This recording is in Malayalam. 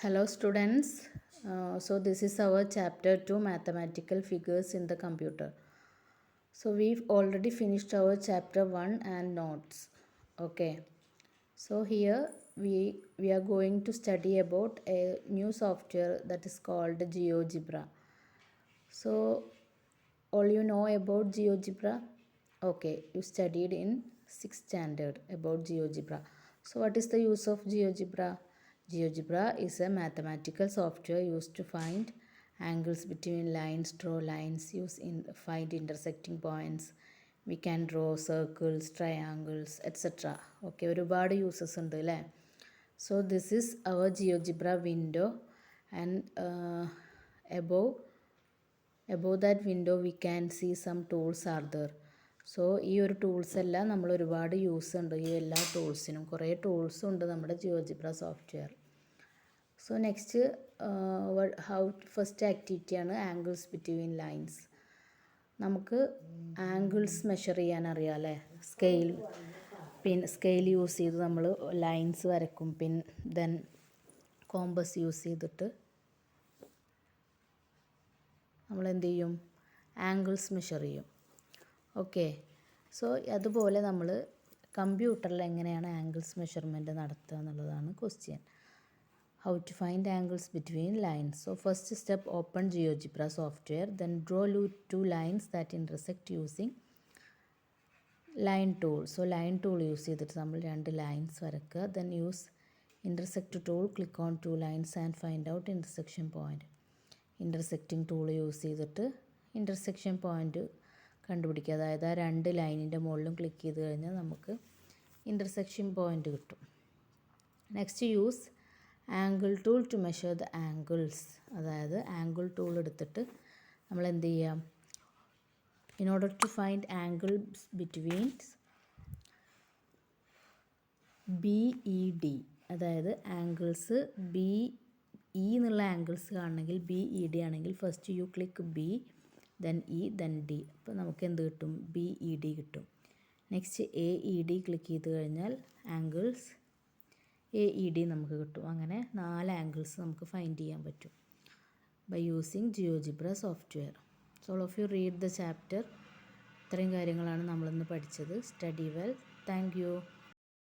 Hello students, so this is our chapter 2 mathematical figures in the computer. So we've already finished our chapter 1 and notes. Okay, so here we are going to study about a new software that is called GeoGebra. So all you know about GeoGebra? Okay, you studied in 6th standard about GeoGebra. So what is the use of GeoGebra? GeoGebra is a mathematical software used to find angles between lines, draw lines, find intersecting points. We can draw circles, triangles, etc. Okay, ഒരുപാട് യൂസസ് ഉണ്ട് അല്ലേ? So this is our GeoGebra window and above that window we can see some tools are there. So ഈ ഒരു ടൂൾസ് എല്ലാം നമ്മൾ ഒരുപാട് യൂസ് ഉണ്ട് ഈ എല്ലാ ടൂൾസിനും കുറേ ടൂൾസും ഉണ്ട് നമ്മുടെ GeoGebra software. So next first ആക്ടിവിറ്റിയാണ് ആംഗിൾസ് ബിറ്റ്വീൻ ലൈൻസ്. നമുക്ക് ആംഗിൾസ് മെഷർ ചെയ്യാൻ അറിയാം അല്ലേ? സ്കെയിൽ യൂസ് ചെയ്ത് നമ്മൾ ലൈൻസ് വരക്കും. ദെൻ കോമ്പസ് യൂസ് ചെയ്തിട്ട് നമ്മൾ എന്ത് ചെയ്യും? ആംഗിൾസ് മെഷർ ചെയ്യും. ഓക്കെ, സോ അതുപോലെ നമ്മൾ കമ്പ്യൂട്ടറിൽ എങ്ങനെയാണ് ആംഗിൾസ് മെഷർമെൻറ്റ് നടത്തുക എന്നുള്ളതാണ് question. How to find angles between lines. So first step, open GeoGebra software, then draw two lines that intersect using line tool. So line tool use ചെയ്തിട്ട് നമ്മൾ രണ്ട് ലൈൻസ് വരക്കുക. Then use intersect tool, click on two lines and find out intersection point. Intersecting tool use ചെയ്തിട്ട് ഇൻ്റർസെക്ഷൻ പോയിൻറ്റ് കണ്ടുപിടിക്കുക. അതായത് ആ രണ്ട് ലൈനിൻ്റെ മുകളിലും ക്ലിക്ക് ചെയ്ത് കഴിഞ്ഞാൽ നമുക്ക് ഇൻ്റർസെക്ഷൻ പോയിൻറ്റ് കിട്ടും. Next use angle tool to measure the angles. അതായത് ആംഗിൾ ടൂൾ എടുത്തിട്ട് നമ്മൾ എന്ത് ചെയ്യാം? In order to find angles between BED, അതായത് ആംഗിൾസ് BE എന്നുള്ള ആംഗിൾസ് കാണണമെങ്കിൽ BED ആണെങ്കിൽ first you click B, then E, then D. അപ്പോൾ നമുക്ക് എന്ത് കിട്ടും? BED കിട്ടും. നെക്സ്റ്റ് AED ക്ലിക്ക് ചെയ്ത് കഴിഞ്ഞാൽ ആംഗിൾസ് AED നമുക്ക് കിട്ടും. അങ്ങനെ 4 ആംഗിൾസ് നമുക്ക് ഫൈൻഡ് ചെയ്യാൻ പറ്റും by using GeoGebra software. So all of you read the chapter. ഇത്രയും കാര്യങ്ങളാണ് നമ്മളിന്ന് പഠിച്ചത്. Study well. Thank U.